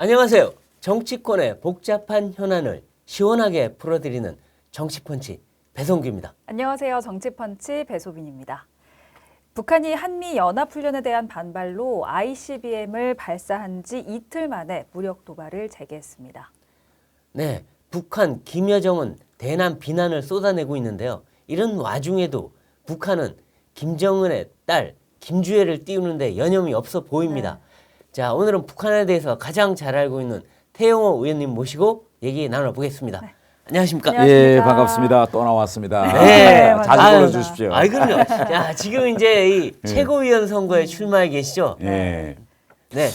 안녕하세요. 정치권의 복잡한 현안을 시원하게 풀어드리는 정치펀치 배성규입니다. 안녕하세요. 정치펀치 배소빈입니다. 북한이 한미연합훈련에 대한 반발로 ICBM을 발사한 지 이틀 만에 무력 도발을 재개했습니다. 네, 북한 김여정은 대남 비난을 쏟아내고 있는데요. 이런 와중에도 북한은 김정은의 딸 김주애를 띄우는데 여념이 없어 보입니다. 네. 자, 오늘은 북한에 대해서 가장 잘 알고 있는 태영호 의원님 모시고 얘기 나눠보겠습니다. 네. 안녕하십니까? 안녕하십니까? 예, 반갑습니다. 또 나왔습니다. 네, 자주 아유, 불러주십시오. 아이 그럼요. 자, 지금 이제 이 최고위원 선거에 출마해 계시죠? 예. 네.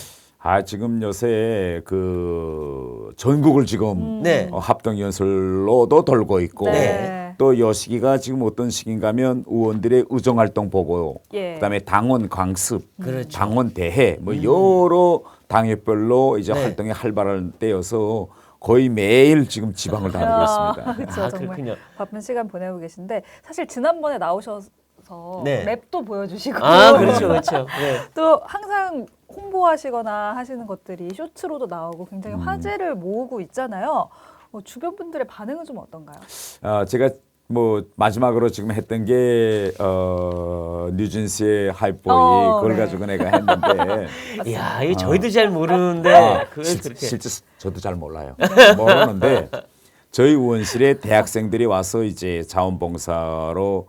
지금 요새 그 전국을 지금 네. 합동연설로도 돌고 있고 네. 또 요 시기가 지금 어떤 시기인가면 의원들의 의정활동 보고 예. 그다음에 당원 강습, 그렇죠. 당원 대회 뭐 여러 당협별로 이제 네. 활동이 활발할 때여서 거의 매일 지금 지방을 다니고 있습니다. 그렇죠. 아, 정말 그렇군요. 바쁜 시간 보내고 계신데 사실 지난번에 나오셔서 네. 맵도 보여주시고 아, 그렇죠, 그렇죠. 네. 또 항상 홍보하시거나 하시는 것들이 쇼츠로도 나오고 굉장히 화제를 모으고 있잖아요. 주변 분들의 반응은 좀 어떤가요? 제가 뭐 마지막으로 지금 했던 게 뉴진스의 하이보이 그걸 네. 가지고 내가 했는데 이야, 이거 저희도 잘 모르는데 그걸 그렇게. 실제 저도 잘 몰라요. 모르는데 저희 의원실에 대학생들이 와서 이제 자원봉사로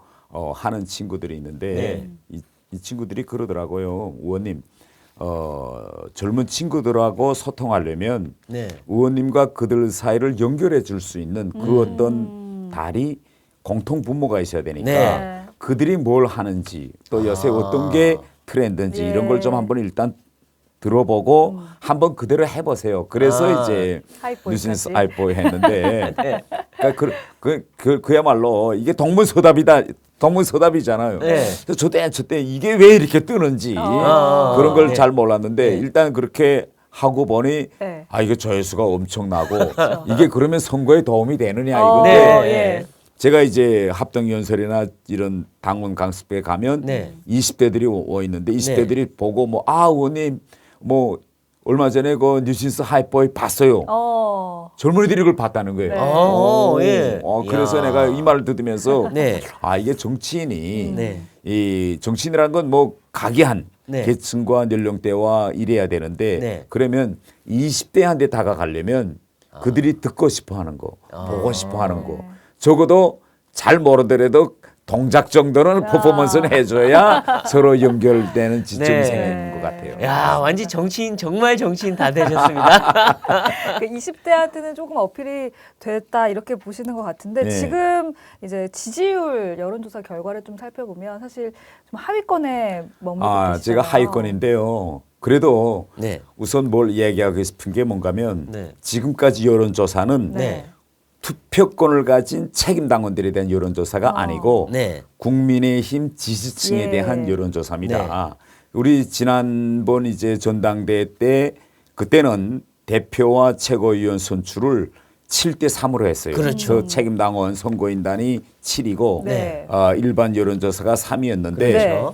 하는 친구들이 있는데 이 친구들이 그러더라고요. 의원님 젊은 친구들하고 소통하려면 네. 의원님과 그들 사이를 연결해 줄 수 있는 그 어떤 달이 공통 분모가 있어야 되니까 네. 그들이 뭘 하는지 또 요새 어떤 게 트렌드인지 예. 이런 걸 좀 한번 일단 들어보고 한번 그대로 해보세요. 그래서 이제 하이보이까지. 뉴진스 하이보이 했는데 네. 그러니까 그야말로 이게 동문서답이잖아요. 네. 그래서 저때 이게 왜 이렇게 뜨는지 그런 걸 네. 잘 몰랐는데 네. 일단 그렇게 하고 보니 네. 이게 조회수가 엄청나고 이게 그러면 선거에 도움이 되느냐 어, 이건데 네. 예. 제가 이제 합동연설이나 이런 당원 강습에 가면 네. 20대들이 와 있는데 20대들이 보고 의원님 뭐 얼마 전에 그 뉴진스 하이보이 봤어요. 젊은이들이 그걸 봤다는 거예요. 네. 예. 그래서 이야. 내가 이 말을 들으면서 네. 이게 정치인이 네. 이 정치인이라는 건 뭐 각이한 네. 계층과 연령대와 이래야 되는데 네. 그러면 20대한테 다가가려면 그들이 듣고 싶어 하는 거, 보고 싶어 하는 거. 적어도 잘 모르더라도 동작 정도는 퍼포먼스는 해줘야 서로 연결되는 지점이 네. 생기는 것 같아요. 야, 완전 정치인, 정말 정치인 다 되셨습니다. 20대한테는 조금 어필이 됐다 이렇게 보시는 것 같은데 네. 지금 이제 지지율 여론조사 결과를 좀 살펴보면 사실 좀 하위권에 머물고 계시잖아요. 제가 하위권인데요. 그래도 네. 우선 뭘 이야기하고 싶은 게 뭔가면 네. 지금까지 여론조사는 네. 투표권을 가진 책임 당원들에 대한 여론조사가 아니고 네. 국민의힘 지지층에 예. 대한 여론조사입니다. 우리 지난번 이제 전당대회 때 그때는 대표와 최고위원 선출을 7대 3으로 했어요. 그렇죠. 저 책임 당원 선거인단이 7이고 네. 일반 여론조사가 3이었는데 네.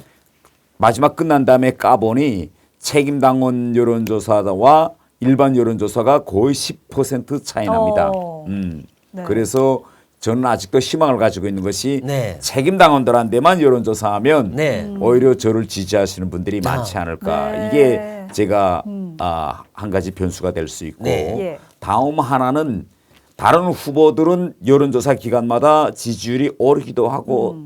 마지막 끝난 다음에 까보니 책임 당원 여론조사와 일반 여론조사가 거의 10% 차이 납니다. 네. 그래서 저는 아직도 희망을 가지고 있는 것이 네. 책임 당원들한테만 여론조사하면 네. 오히려 저를 지지하시는 분들이 많지 않을까. 네. 이게 제가 한 가지 변수가 될 수 있고 네. 예. 다음 하나는 다른 후보들은 여론조사 기간마다 지지율이 오르기도 하고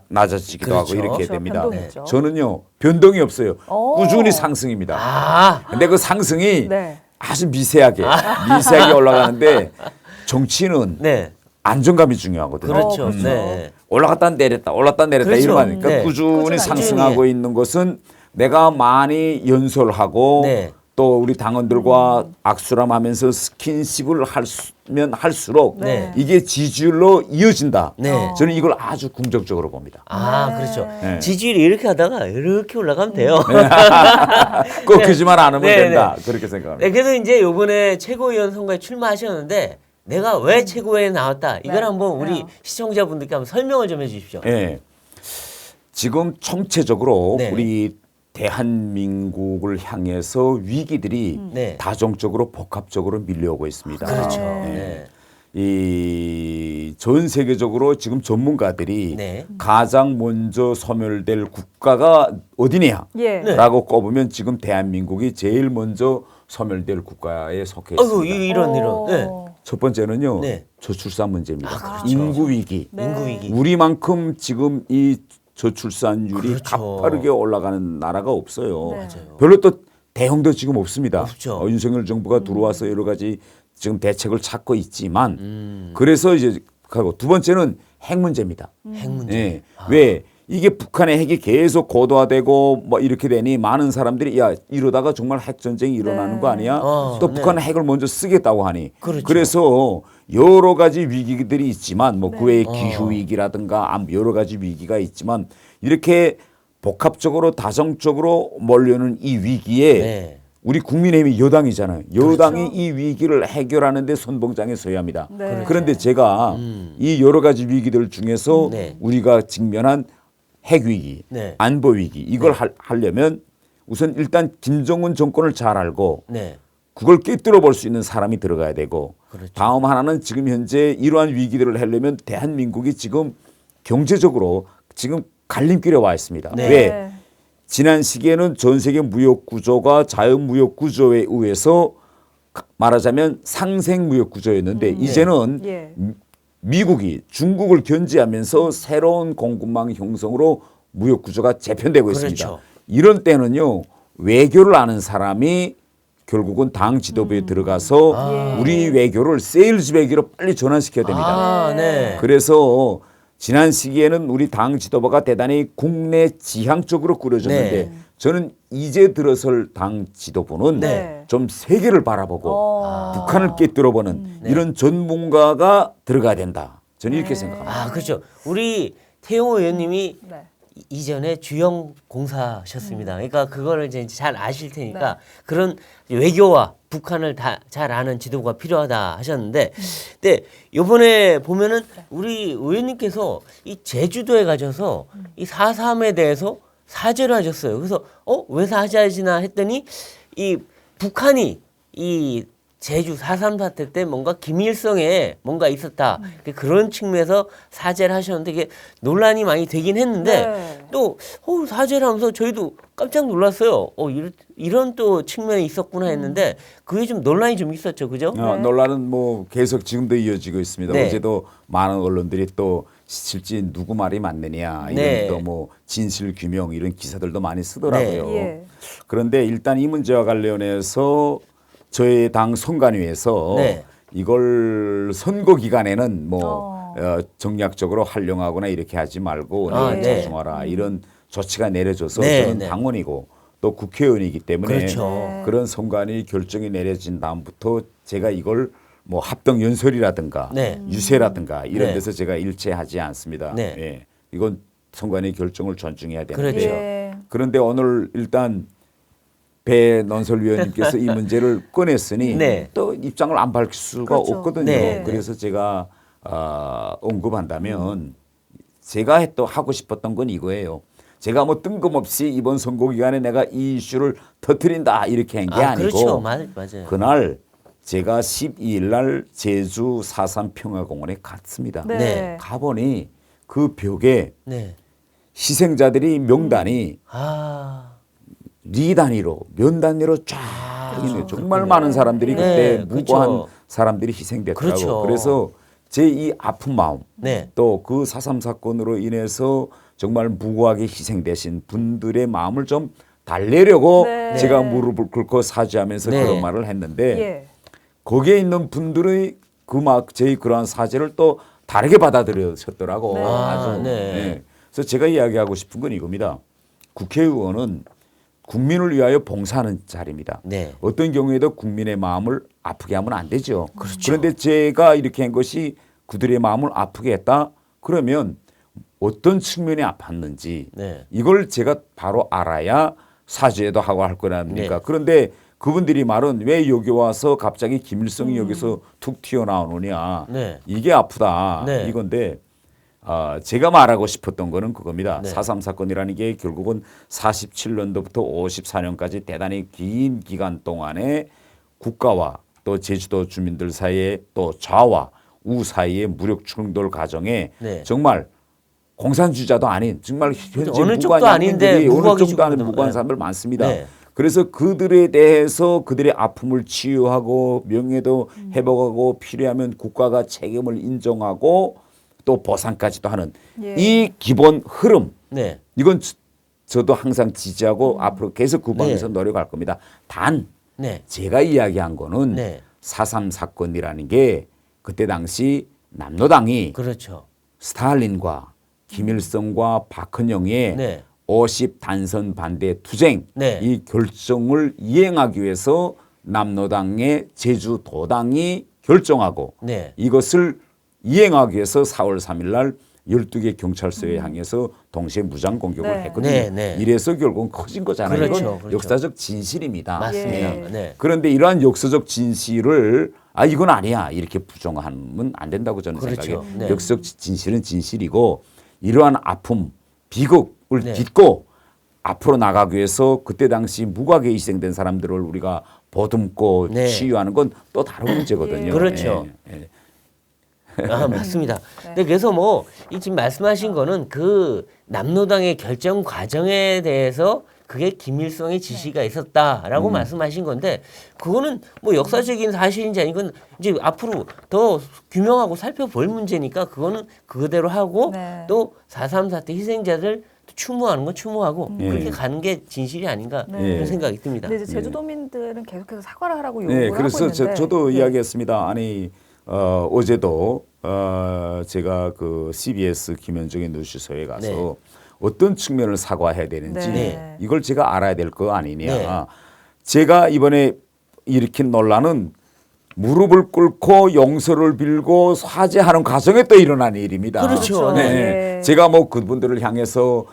낮아지기도 그렇죠. 하고 이렇게 그렇죠. 됩니다. 변동이 있죠. 저는요 변동이 없어요. 오. 꾸준히 상승입니다. 아, 근데 그 상승이 네. 아주 미세하게 올라가는데 정치는 네. 안정감이 중요하거든요. 그렇죠. 그렇죠. 네. 올라갔다 내렸다 올랐다 내렸다 그렇죠. 이러니까 네. 꾸준히 꾸준하게. 상승하고 있는 것은 내가 많이 연설하고 네. 또 우리 당원들과 악수람하면서 스킨십을 하면 할수록 네. 이게 지지율로 이어진다. 네. 저는 이걸 아주 긍정적으로 봅니다. 아, 네. 그렇죠. 네. 지지율이 이렇게 하다가 이렇게 올라가면 돼요. 꺾이지만 않으면 네, 된다. 그렇게 생각합니다. 네, 그래서 이제 요번에 최고위원 선거에 출마하셨는데 내가 왜 최고위원에 나왔다. 이걸 네. 한번 우리 네. 시청자분들께 한번 설명을 좀 해주십시오. 예. 지금 총체적으로 네. 우리 대한민국을 향해서 위기들이 네. 다종적으로 복합적으로 밀려오고 있습니다. 그렇죠. 네. 네. 이 전 세계적으로 지금 전문가들이 네. 가장 먼저 소멸될 국가가 어디냐라고 예. 네. 꼽으면 지금 대한민국이 제일 먼저 소멸될 국가에 속해 아이고 있습니다. 이런. 네. 첫 번째는요, 네. 저출산 문제입니다. 아, 그렇죠. 인구 위기. 네. 인구 위기. 우리만큼 지금 이 저출산율이 그렇죠. 가파르게 올라가는 나라가 없어요. 네. 맞아요. 별로 또 대응도 지금 없습니다. 없죠. 윤석열 정부가 들어와서 여러 가지 지금 대책을 찾고 있지만 음. 그래서 이제 하고 두 번째는 핵 문제입니다. 핵 문제. 예. 왜 이게 북한의 핵이 계속 고도화되고 뭐 이렇게 되니 많은 사람들이 야 이러다가 정말 핵 전쟁이 일어나는 네. 거 아니야? 또 네. 북한은 핵을 먼저 쓰겠다고 하니 그렇죠. 그래서 여러 가지 위기들이 있지만 뭐 그 외에 네. 기후 위기라든가 여러 가지 위기가 있지만 이렇게 복합적으로 다정적으로 몰려오는 이 위기에 네. 우리 국민의힘이 여당이잖아요. 여당이 그렇죠. 이 위기를 해결하는 데 선봉장에 서야 합니다. 네. 그런데 제가 음. 이 여러 가지 위기들 중에서 네. 우리가 직면한 핵 위기, 네. 안보 위기 이걸 하려면 우선 일단 김정은 정권을 잘 알고 네. 그걸 꿰뚫어 볼 수 있는 사람이 들어가야 되고 그렇죠. 다음 하나는 지금 현재 이러한 위기들을 하려면 대한민국이 지금 경제적으로 지금 갈림길에 와 있습니다. 네. 왜? 지난 시기에는 전 세계 무역 구조가 자연 무역 구조에 의해서 말하자면 상생 무역 구조였는데 이제는 예. 미국이 중국을 견제하면서 새로운 공급망 형성으로 무역 구조가 재편되고 있습니다. 그렇죠. 이런 때는요 외교를 아는 사람이 결국은 당 지도부에 들어가서 예. 우리 외교를 세일즈 외교로 빨리 전환시켜야 됩니다. 아, 네. 그래서 지난 시기에는 우리 당 지도부가 대단히 국내 지향적으로 꾸려졌는데 네. 저는 이제 들어설 당 지도부는 네. 좀 세계를 바라보고 북한을 꿰뚫어보는 이런 전문가가 들어가야 된다. 저는 이렇게 생각합니다. 아, 그렇죠. 우리 태용호 의원님이 네. 이전에 주영 공사셨습니다. 그러니까 그거를 이제 잘 아실 테니까 네. 그런 외교와 북한을 다 잘 아는 지도가 필요하다 하셨는데, 근데 이번에 보면은 우리 의원님께서 이 제주도에 가셔서 이 4.3에 대해서 사죄를 하셨어요. 그래서 왜 사죄하시나 했더니 이 북한이 이 제주 4.3 사태 때 뭔가 김일성에 뭔가 있었다. 그런 측면에서 사죄를 하셨는데 이게 논란이 많이 되긴 했는데 네. 또 사죄를 하면서 저희도 깜짝 놀랐어요. 이런 또 측면이 있었구나 했는데 그게 좀 논란이 좀 있었죠. 그죠? 논란은 뭐 계속 지금도 이어지고 있습니다. 네. 어제도 많은 언론들이 또 실제 누구 말이 맞느냐 이런 네. 또 뭐 진실 규명 이런 기사들도 많이 쓰더라고요. 네. 예. 그런데 일단 이 문제와 관련해서 저희 당 선관위에서 네. 이걸 선거 기간에는 뭐 정략적으로 활용하거나 이렇게 하지 말고 아, 내일 네. 자중하라 이런 조치가 내려져서 네, 저는 네. 당원이고 또 국회의원이기 때문에 그렇죠. 네. 그런 선관위 결정이 내려진 다음부터 제가 이걸 뭐 합동 연설이라든가 네. 유세라든가 이런 네. 데서 제가 일체하지 않습니다. 네. 예. 이건 선관위 결정을 존중해야 되는데 그렇죠. 예. 그런데 오늘 일단 배 논설위원님께서 이 문제를 꺼냈으니 네. 또 입장을 안 밝힐 수가 그렇죠. 없거든요. 네. 그래서 제가 언급한다면 제가 또 하고 싶었던 건 이거예요. 제가 뭐 뜬금없이 이번 선거 기간에 내가 이 이슈를 터뜨린다 이렇게 한 게 아니고 그렇죠. 맞아요. 그날 제가 12일 날 제주 4.3 평화공원에 갔습니다. 네. 네. 가보니 그 벽에 네. 희생자들이 명단이 아, 리 단위로 면 단위로 쫙 있네요. 정말 많은 사람들이 네, 그때 무고한 그렇죠. 사람들이 희생됐더라고. 그렇죠. 그래서 제 이 아픈 마음 네. 또 그 4.3 사건으로 인해서 정말 무고하게 희생되신 분들의 마음을 좀 달래려고 네. 제가 무릎을 꿇고 사죄하면서 네. 그런 말을 했는데 예. 거기에 있는 분들의 제 그러한 사죄를 또 다르게 받아들여셨더라고. 네. 아주. 네. 그래서 제가 이야기하고 싶은 건 이겁니다. 국회의원은 국민을 위하여 봉사하는 자리입니다. 네. 어떤 경우에도 국민의 마음을 아프게 하면 안 되죠. 그런데 제가 이렇게 한 것이 그들의 마음을 아프게 했다. 그러면 어떤 측면이 아팠는지 네. 이걸 제가 바로 알아야 사죄도 하고 할 거랍니까. 네. 그런데 그분들이 말은 왜 여기 와서 갑자기 김일성이 여기서 툭 튀어나오느냐. 네. 이게 아프다. 네. 이건데 제가 말하고 싶었던 거는 그겁니다. 네. 4.3 사건이라는 게 결국은 47년도부터 54년까지 대단히 긴 기간 동안에 국가와 또 제주도 주민들 사이에 또 좌와 우 사이의 무력 충돌 과정에 네. 정말 공산주의자도 아닌 정말 현재 어느 쪽도 무관 아닌데 양민들이 어느 무고하게 쪽도 아닌 죽거든요. 무고한 네. 사람들 많습니다. 네. 그래서 그들에 대해서 그들의 아픔을 치유하고 명예도 회복하고 필요하면 국가가 책임을 인정하고 또 보상까지도 하는 예. 이 기본 흐름 네. 이건 저도 항상 지지하고 앞으로 계속 그 방에서 네. 노력할 겁니다. 단 네. 제가 이야기한 거는 네. 4.3 사건이라는 게 그때 당시 남노당이 그렇죠. 스탈린과 김일성과 박헌영의 네. 50 단선 반대 투쟁 네. 이 결정을 이행하기 위해서 남노당의 제주도당이 결정하고 네. 이것을 이행하기 위해서 4월 3일 날 12개 경찰서에 향해서 동시에 무장 공격을 네. 했거든요. 네, 네. 이래서 결국은 커진 거잖아요. 그렇죠, 이건 그렇죠. 역사적 진실입니다. 맞습니다. 예. 네. 그런데 이러한 역사적 진실을 이건 아니야 이렇게 부정하면 안 된다고 저는 그렇죠. 생각해요. 네. 역사적 진실은 진실이고 이러한 아픔, 비극을 네. 딛고 앞으로 나가기 위해서 그때 당시 무고하게 희생된 사람들을 우리가 보듬고 네. 치유하는 건 또 다른 문제거든요. 예. 그렇죠. 예. 맞습니다. 네. 근데 그래서 뭐 이 지금 말씀하신 거는 그 남노당의 결정 과정에 대해서 그게 김일성의 지시가 있었다라고 말씀하신 건데 그거는 뭐 역사적인 사실인지 아니건 이제 앞으로 더 규명하고 살펴볼 문제니까 그거는 그대로 하고 네. 또 4.3 사태 희생자들 추모하는 건 추모하고 예. 그렇게 가는 게 진실이 아닌가 네. 그런 생각이 듭니다. 근데 이제 제주도민들은 계속해서 사과를 하라고 요구를 네, 하고 그래서 있는데 저도 네. 이야기했습니다. 아니 어제도 제가 그 CBS 김현정의 뉴스쇼에 가서 네. 어떤 측면을 사과해야 되는지 네. 이걸 제가 알아야 될 거 아니냐. 네. 제가 이번에 일으킨 논란은 무릎을 꿇고 용서를 빌고 화제하는 과정에 또 일어난 일입니다. 그렇죠. 네. 예. 제가 뭐 그분들을 향해서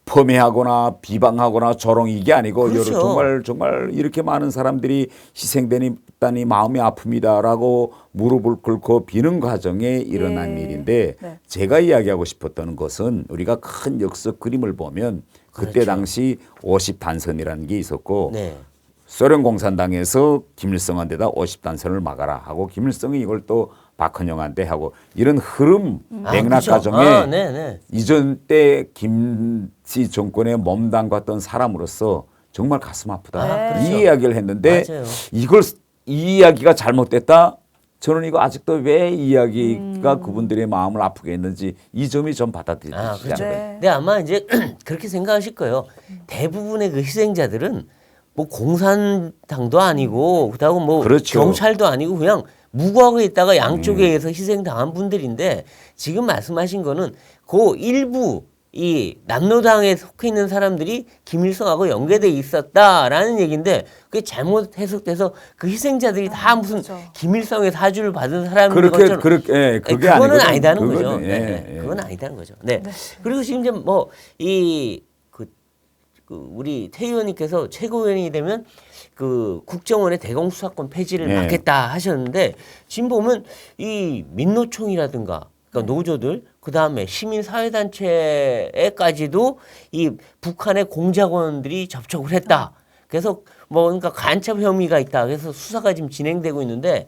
폄훼하거나 비방하거나 조롱 이게 아니고 그렇죠. 정말 이렇게 많은 사람들이 희생되니 마음이 아픕니다라고 무릎을 꿇고 비는 과정에 일어난 예. 일인데 네. 제가 이야기하고 싶었던 것은 우리가 큰 역사 그림을 보면 그때 그렇죠. 당시 50단선이라는 게 있었고 네. 소련 공산당에서 김일성한테다 50단선을 막아라 하고 김일성이 이걸 또 박헌영한테 하고 이런 흐름 맥락 그렇죠. 과정에 네네. 이전 때 김씨 정권에 몸담갔던 사람으로서 정말 가슴 아프다. 네. 이 이야기를 했는데 맞아요. 이 이야기가 잘못됐다. 저는 이거 아직도 왜 이 이야기가 그분들의 마음을 아프게 했는지 이 점이 좀 받아들이지 그렇죠. 않아요. 네. 근데 아마 이제 그렇게 생각하실 거예요. 대부분의 그 희생자들은 뭐 공산당도 아니고 그렇다고 뭐 그렇죠. 경찰도 아니고 그냥 무고하고 있다가 양쪽에 의해서 희생당한 분들인데 지금 말씀하신 거는 그 일부 이 남노당에 속해 있는 사람들이 김일성하고 연계돼 있었다라는 얘기인데 그게 잘못 해석돼서 그 희생자들이 다 무슨 그렇죠. 김일성의 사주를 받은 사람인 그렇게 것처럼 그게 그거는 아니거든. 아니다는 거죠. 그거는, 네, 예, 네. 예. 그건 아니다는 거죠. 네. 그리고 지금 이제 뭐 이 우리 태 의원님께서 최고위원이 되면 그 국정원의 대공수사권 폐지를 네. 막겠다 하셨는데 지금 보면 이 민노총이라든가 그러니까 노조들 그 다음에 시민사회단체에까지도 이 북한의 공작원들이 접촉을 했다. 그래서 뭐 그러니까 간첩 혐의가 있다. 그래서 수사가 지금 진행되고 있는데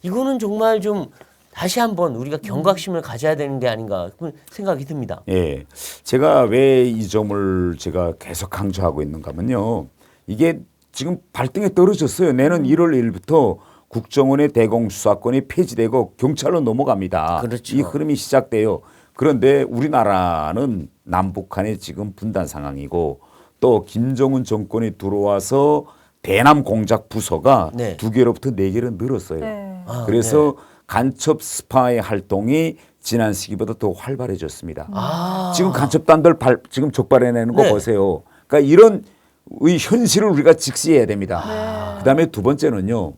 이거는 정말 좀 다시 한번 우리가 경각심을 가져야 되는 게 아닌가 그런 생각이 듭니다. 예. 제가 왜 이 점을 제가 계속 강조하고 있는가 하면요. 이게 지금 발등에 떨어졌어요. 내년 1월 1일부터 국정원의 대공수사권이 폐지되고 경찰로 넘어갑니다. 그렇죠. 이 흐름이 시작돼요. 그런데 우리나라는 남북한의 지금 분단 상황이고 또 김정은 정권이 들어와서 대남 공작 부서가 네. 2개로부터 4개로 늘었어요. 네. 그래서 간첩 스파이 활동이 지난 시기보다 더 활발해졌습니다. 지금 간첩단들 지금 적발해내는 거 네. 보세요. 그러니까 이런 의 현실을 우리가 직시해야 됩니다. 그다음에 두 번째는요.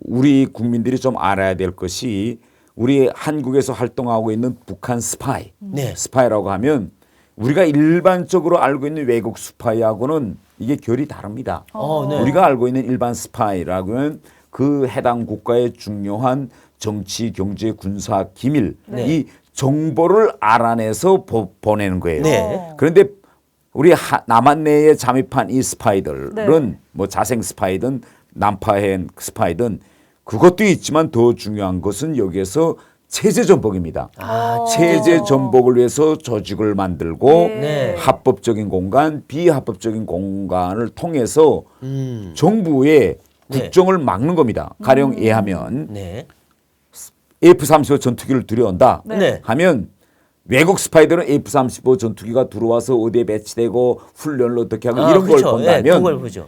우리 국민들이 좀 알아야 될 것이 우리 한국에서 활동하고 있는 북한 스파이. 네. 스파이라고 하면 우리가 일반적으로 알고 있는 외국 스파이하고는 이게 결이 다릅니다. 네. 우리가 알고 있는 일반 스파이라고는 그 해당 국가의 중요한 정치, 경제, 군사 기밀 네. 이 정보를 알아내서 보내는 거예요. 네. 그런데 우리 남한 내에 잠입한 이 스파이들은 네. 뭐 자생 스파이든 난파hen 스파이든 그것도 있지만 더 중요한 것은 여기에서 체제 전복입니다. 체제 전복을 위해서 조직을 만들고 네. 합법적인 공간, 비합법적인 공간을 통해서 정부의 네. 국정을 막는 겁니다. 가령 예하면 네. F-35 전투기를 들여온다 네. 하면 외국 스파이들은 F-35 전투기가 들어와서 어디에 배치되고 훈련을 어떻게 하고 이런 그렇죠. 걸 본다면 네, 그걸 보죠.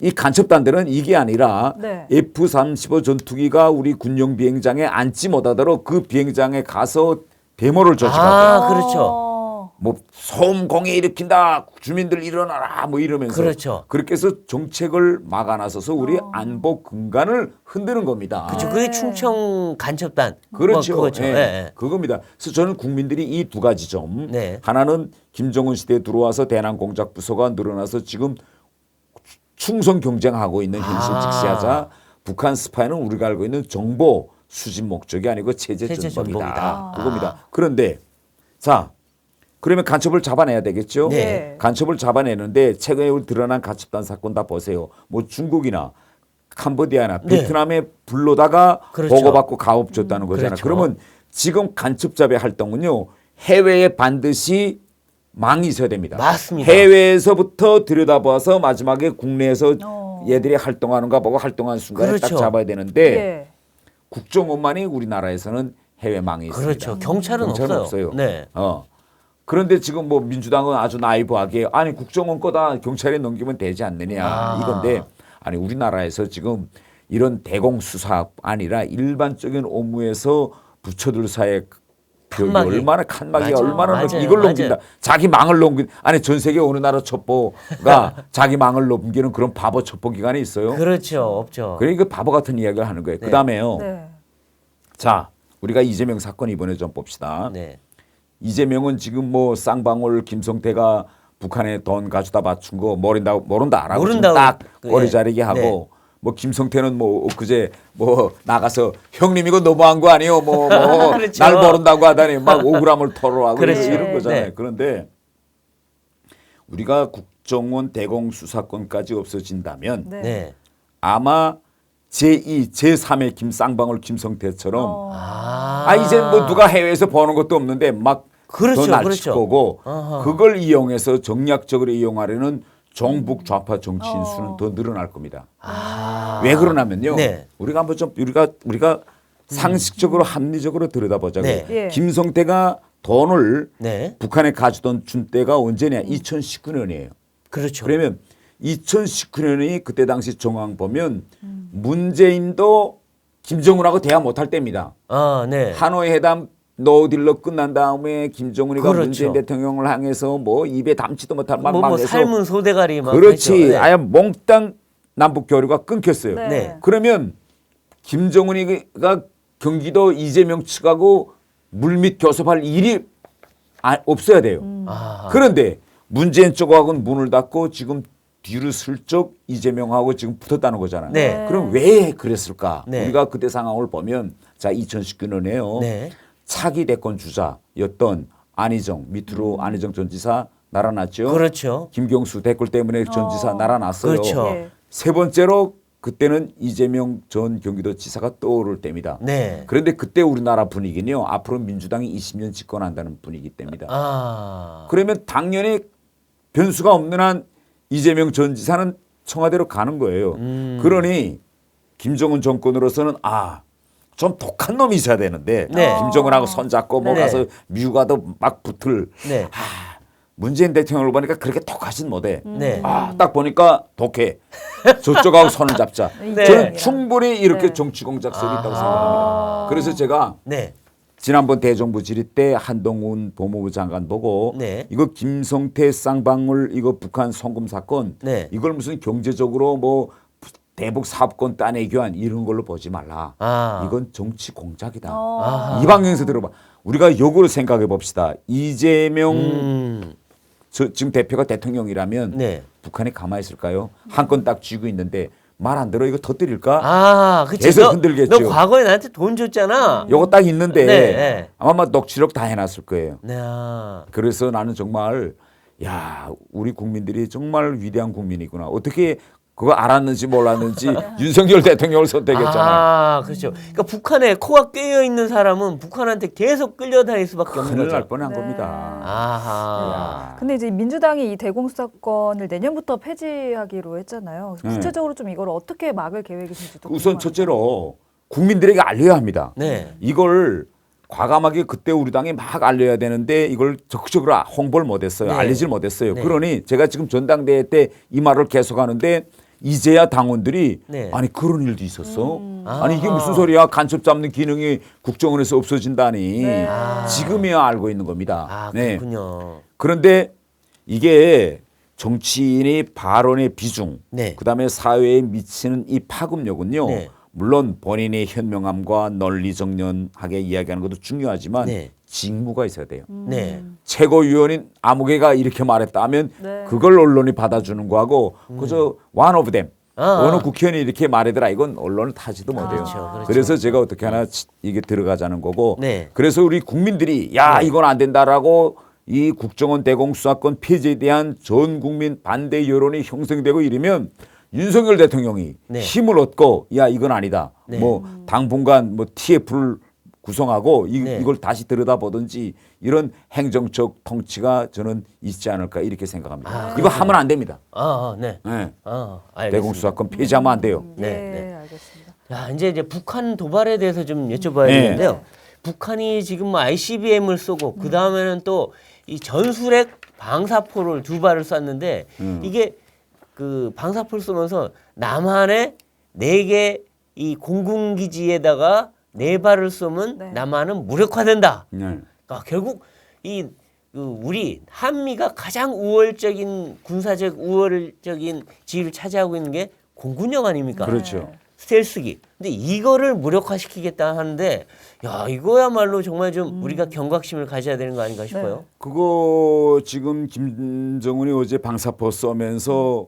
이 간첩단들은 이게 아니라 네. F-35 전투기가 우리 군용 비행장에 앉지 못하도록 그 비행장에 가서 데모를 조직하고 그렇죠. 뭐 소음공해 일으킨다 주민들 일어나라 뭐 이러면서 그렇죠. 그렇게 해서 정책을 막아나서서 우리 안보 근간을 흔드는 겁니다. 그렇죠. 그게 충청 간첩단. 그렇죠. 뭐 그거죠. 예, 예. 그겁니다. 그래서 저는 국민들이 이 두 가지 점 네. 하나는 김정은 시대에 들어와서 대남 공작 부서가 늘어나서 지금 충성 경쟁하고 있는 현실 직시하자 북한 스파이는 우리가 알고 있는 정보 수집 목적이 아니고 체제 체제 전복이다. 전복이다. 그겁니다. 그런데 자 그러면 간첩을 잡아내야 되겠죠. 네. 간첩을 잡아내는데 최근에 드러난 간첩단 사건 다 보세요. 뭐 중국이나 캄보디아나 네. 베트남에 불러다가 그렇죠. 보고받고 가업 줬다는 거잖아요. 그렇죠. 그러면 지금 간첩잡의 활동은요 해외에 반드시 망이 있어야 됩니다. 맞습니다. 해외에서부터 들여다봐서 마지막에 국내에서 어. 얘들이 활동하는가 보고 활동하는 순간에 그렇죠. 딱 잡아야 되는데 예. 국정원만이 우리나라에서는 해외 망이 있습니다. 그렇죠. 경찰은 없어요. 네. 그런데 지금 뭐 민주당은 아주 나이브하게 아니 국정원 거다 경찰에 넘기면 되지 않느냐 이건데 아니 우리나라에서 지금 이런 대공 수사 아니라 일반적인 업무에서 부처들 사이에 칸막이. 얼마나 칸막이가 맞아요. 얼마나 맞아요. 이걸 맞아요. 넘긴다. 자기 망을 넘긴 아니 전 세계 어느 나라 첩보가 자기 망을 넘기는 그런 바보 첩보 기관이 있어요. 그렇죠. 없죠. 그러니까 바보 같은 이야기를 하는 거예요. 네. 그다음에요. 네. 자 우리가 이재명 사건 이번에 좀 봅시다. 네. 이재명은 지금 뭐 쌍방울 김성태가 북한에 돈 가져다 맞춘 거 모른다 안 하고 지금 모른다고 딱 그, 꼬리 예. 자르게 하고 네. 뭐 김성태는 뭐 그제 뭐 나가서 형님 이거 너무한 거 아니에요 뭐 그렇죠. 날 모른다고 하다니 막 억울함을 털어하고 그렇죠. 이런 거잖아요. 네. 그런데 우리가 국정원 대공 수사권까지 없어진다면 네. 네. 아마 제2, 제3의 김쌍방울 김성태처럼 이제 뭐 누가 해외에서 버는 것도 없는데 막 그렇죠, 더 날칠 그렇죠. 거고 어허. 그걸 이용해서 정략적으로 이용하려는 정북 좌파 정치인 수는 더 늘어날 겁니다. 왜 그러냐면요. 네. 우리가 한번 좀 우리가 상식적으로 합리적으로 들여다보자고요. 네. 예. 김성태가 돈을 네. 북한에 가져던 준 때가 언제냐? 2019년이에요. 그렇죠. 그러면 2019년이 그때 당시 정황 보면 문재인도 김정은하고 대화 못할 때입니다. 네. 하노이 회담 노딜로 끝난 다음에 김정은이가 그렇죠. 문재인 대통령을 향해서 뭐 입에 담지도 못할 뭐 막막해서 삶은 소대가리 막 그렇지. 했죠. 네. 아예 몽땅 남북 교류가 끊겼어요. 네. 네. 그러면 김정은이가 경기도 이재명 측하고 물밑 교섭할 일이 없어야 돼요. 그런데 문재인 쪽하고는 문을 닫고 지금 뒤로 슬쩍 이재명하고 지금 붙었다는 거잖아요. 네. 그럼 왜 그랬을까? 네. 우리가 그때 상황을 보면 자 2019년에요. 네. 차기 대권 주자였던 안희정 밑으로 안희정 전 지사 날아났죠. 그렇죠. 김경수 댓글 때문에 전 지사 날아났어요. 그렇죠. 예. 세 번째로 그때는 이재명 전 경기도 지사가 떠오를 때입니다. 네. 그런데 그때 우리나라 분위기는요. 앞으로 민주당이 20년 집권한다는 분위기 때입니다. 그러면 당연히 변수가 없는 한 이재명 전 지사는 청와대로 가는 거예요. 그러니 김정은 정권으로서는 좀 독한 놈이 있어야 되는데 네. 김정은하고 손잡고 뭐 네. 가서 미국 가도 막 붙을 네. 문재인 대통령을 보니까 그렇게 독하진 못해. 네. 딱 보니까 독해. 저쪽하고 손을 잡자. 네. 저는 충분히 이렇게 네. 정치 공작설이 있다고 생각합니다. 그래서 제가 네. 지난번 대정부 질의 때 한동훈 법무부 장관 보고 네. 이거 김성태 쌍방울 이거 북한 송금 사건 네. 이걸 무슨 경제적으로 뭐 대북 사업권 따내 교환 이런 걸로 보지 말라. 이건 정치 공작이다. 이 방향에서 들어봐. 우리가 역으로 생각해 봅시다. 이재명 지금 대표가 대통령이라면 네. 북한이 가만히 있을까요? 한 건 딱 쥐고 있는데 말 안 들어 이거 터뜨릴까? 아, 그치. 계속 너, 흔들겠죠. 너 과거에 나한테 돈 줬잖아. 요거 딱 있는데 네. 아마 막 녹취록 다 해놨을 거예요. 네. 아. 그래서 나는 정말 야 우리 국민들이 정말 위대한 국민이구나. 어떻게 그거 알았는지 몰랐는지 윤석열 대통령을 선택했잖아요. 아, 그렇죠. 그러니까 북한에 코가 깨어 있는 사람은 북한한테 계속 끌려다닐 수밖에 없는 큰일 날 거죠. 뻔한 네. 겁니다. 아하. 근데 이제 민주당이 이 대공수사권을 내년부터 폐지하기로 했잖아요. 네. 구체적으로 좀 이걸 어떻게 막을 계획이신지도 우선 궁금합니다. 첫째로 국민들에게 알려야 합니다. 네. 이걸 과감하게 그때 우리 당이 막 알려야 되는데 이걸 적극적으로 홍보를 못했어요. 네. 알리질 못했어요. 네. 그러니 제가 지금 전당대회 때 이 말을 계속하는데 이제야 당원들이 네. 아니 그런 일도 있었어. 아하. 아니 이게 무슨 소리야? 간첩 잡는 기능이 국정원에서 없어진다니. 네. 아. 지금이야 알고 있는 겁니다. 아, 네. 그렇군요. 그런데 이게 정치인의 발언의 비중, 네. 그다음에 사회에 미치는 이 파급력은요. 네. 물론 본인의 현명함과 널리 정연하게 이야기하는 것도 중요하지만 네. 직무가 있어야 돼요. 네. 최고위원인 아무개가 이렇게 말했다면 네. 그걸 언론이 받아주는 거하고 그저 one of them 아. 어느 국회의원이 이렇게 말하더라 이건 언론을 타지도 못해요. 그렇죠. 그래서 제가 어떻게 하나 이게 들어가자는 거고 네. 그래서 우리 국민들이 야 네. 이건 안 된다라고 이 국정원 대공수사권 폐지에 대한 전 국민 반대 여론이 형성되고 이러면 윤석열 대통령이 네. 힘을 얻고 야 이건 아니다. 네. 뭐 당분간 뭐 TF를 구성하고 네. 이걸 다시 들여다보든지 이런 행정적 통치가 저는 있지 않을까 이렇게 생각합니다. 아, 이거 하면 안 됩니다. 아, 네. 네. 아, 알겠습니다. 대공수사권 폐지하면 안 돼요. 예, 네, 네. 알겠습니다. 자, 이제 북한 도발에 대해서 좀 여쭤봐야 네. 되는데요. 북한이 지금 뭐 ICBM을 쏘고 그 다음에는 또 이 전술핵 방사포를 2발을 쐈는데 이게 그 방사포를 쏘면서 남한의 4개 이 공군기지에다가 4발을 쏘면 네. 남한은 무력화된다. 네. 그러니까 결국 이 우리 한미가 가장 우월적인 군사적 우월적인 지위를 차지하고 있는 게 공군력 아닙니까? 그렇죠. 스텔스기. 근데 이거를 무력화시키겠다 하는데 야 이거야말로 정말 좀 우리가 경각심을 가져야 되는 거 아닌가 싶어요. 그거 지금 김정은이 어제 방사포 쏘면서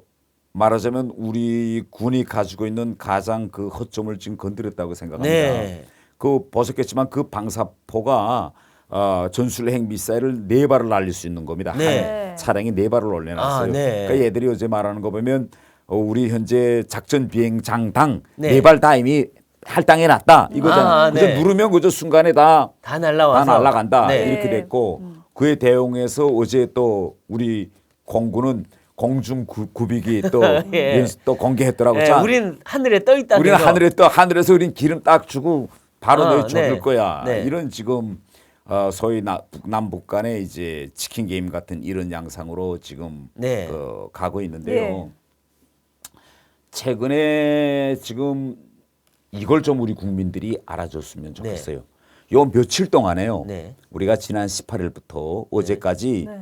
말하자면 우리 군이 가지고 있는 가장 그 허점을 지금 건드렸다고 생각합니다. 네. 그 보셨겠지만 그 방사포가 전술핵 미사일을 4발을 날릴 수 있는 겁니다. 네. 한 차량이 4발을 올려놨어요. 아, 네. 그러니까 얘들이 어제 말하는 거 보면 우리 현재 작전 비행장당 네. 4발 다 이미 할당해 놨다 이거잖아요. 아, 그래서 네. 누르면 그저 순간에 다 날라와서 날아간다 네. 이렇게 됐고 그에 대응해서 어제 또 우리 공군은 공중 구비기 또, 예. 또 공개했더라고. 예, 자, 우린 하늘에 떠 있다. 우리는 하늘에 떠 하늘에서 우린 기름 딱 주고 바로 너희 좁을 네. 거야. 네. 이런 지금 소위 남북 간의 이제 치킨 게임 같은 이런 양상으로 지금 네. 가고 있는데요. 예. 최근에 지금 이걸 좀 우리 국민들이 알아줬으면 좋겠어요. 네. 요 며칠 동안에요. 네. 우리가 지난 18일부터 어제까지 네.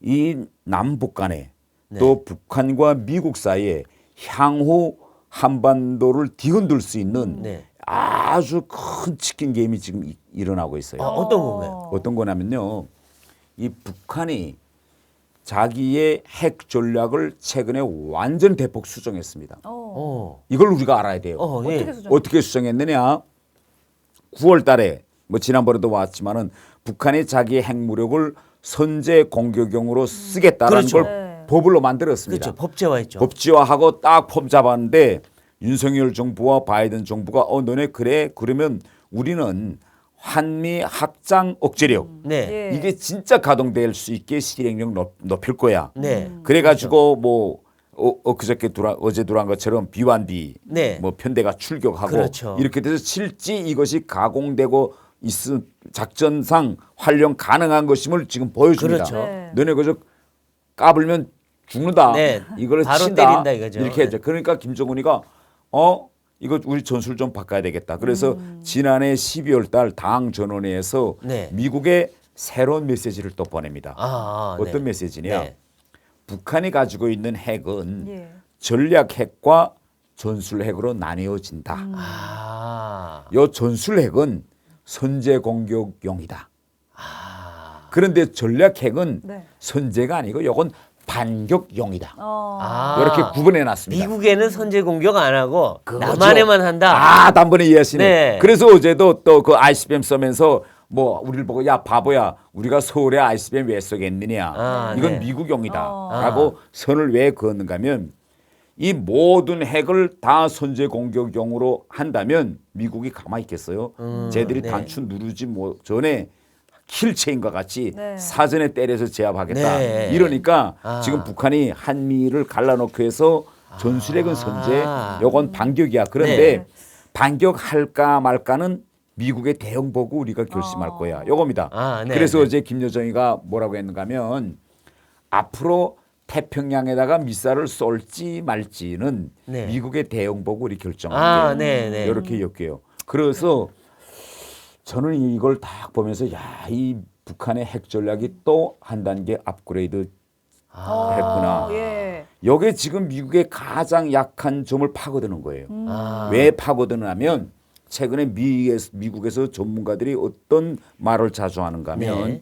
이 남북 간에 네. 또 북한과 미국 사이에 향후 한반도를 뒤흔들 수 있는 네. 아주 큰 치킨 게임이 지금 일어나고 있어요. 어떤 건가요? 어떤 거냐면요. 이 북한이 자기의 핵 전략을 최근에 완전 대폭 수정했습니다. 어. 이걸 우리가 알아야 돼요. 예. 어떻게 수정? 어떻게 수정했느냐? 9월 달에 뭐 지난번에도 왔지만은 북한이 자기의 핵무력을 선제 공격용으로 쓰겠다라는 그렇죠. 걸 네. 법으로 만들었습니다. 그렇죠. 법제화했죠. 법제화하고 딱 폼 잡았는데 윤석열 정부와 바이든 정부가 너네 그래 그러면 우리는 한미 확장 억제력 네. 예. 이게 진짜 가동될 수 있게 실행력 높일 거야. 네. 그래가지고 뭐 그저께 어제 들어간 것처럼 비완디 네. 뭐 편대가 출격하고 그렇죠. 이렇게 돼서 실제 이것이 가공되고 있은 작전상 활용 가능한 것임을 지금 보여줍니다. 그렇죠. 네. 너네 그저 까불면 죽는다. 네. 이걸 바로 친다. 때린다 이거죠. 이렇게 했죠. 그러니까 김정은이가 이거 우리 전술 좀 바꿔야 되겠다. 그래서 지난해 12월 달 당 전원회에서 네. 미국에 새로운 메시지를 또 보냅니다. 네. 어떤 메시지냐? 네. 북한이 가지고 있는 핵은 예. 전략 핵과 전술 핵으로 나뉘어진다. 아. 요 전술 핵은 선제 공격용이다. 그런데 전략 핵은 네. 선제가 아니고 요건 반격용이다. 어. 이렇게 구분해 놨습니다. 미국에는 선제 공격 안 하고 그거죠. 남한에만 한다. 아, 단번에 이해하시네. 네. 그래서 어제도 또 그 ICBM 쏘면서 뭐 우리를 보고 야 바보야 우리가 서울에 ICBM 왜 쏘겠느냐. 아, 이건 네. 미국용이다라고 선을 왜 그었는가 하면 이 모든 핵을 다 선제 공격용으로 한다면 미국이 가만히 있겠어요. 쟤들이 네. 단추 누르지 뭐 전에 킬체인과 같이 네. 사전에 때려서 제압하겠다. 네. 이러니까 아. 지금 북한이 한미를 갈라놓고 해서 전술핵은 선제, 요건 반격이야. 그런데 네. 반격할까 말까는 미국의 대응 보고 우리가 결심할 거야. 요겁니다. 아, 네, 그래서 네. 어제 김여정이가 뭐라고 했는가 하면 앞으로 태평양에다가 미사를 쏠지 말지는 네. 미국의 대응 보고 우리 결정할게. 아, 네, 네. 이렇게 엮여요. 그래서 저는 이걸 딱 보면서 야, 이 북한의 핵 전략이 또 한 단계 업그레이드 했구나. 예. 여기에 지금 미국의 가장 약한 점을 파고드는 거예요. 아. 왜 파고드느냐면 최근에 미국에서 전문가들이 어떤 말을 자주 하는가 하면 네.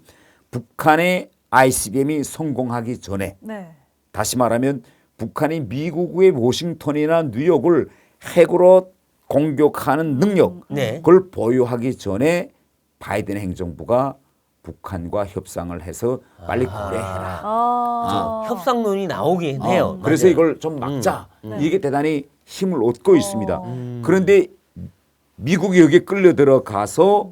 북한의 ICBM이 성공하기 전에 네. 다시 말하면 북한이 미국의 워싱턴이나 뉴욕을 핵으로 공격하는 능력 네. 그걸 보유하기 전에 바이든 행정부가 북한과 협상을 해서 빨리 고려해라. 아. 협상론이 나오긴 해요. 그래서 맞아요. 이걸 좀 막자. 이게 대단히 힘을 얻고 있습니다. 그런데 미국이 여기에 끌려 들어가서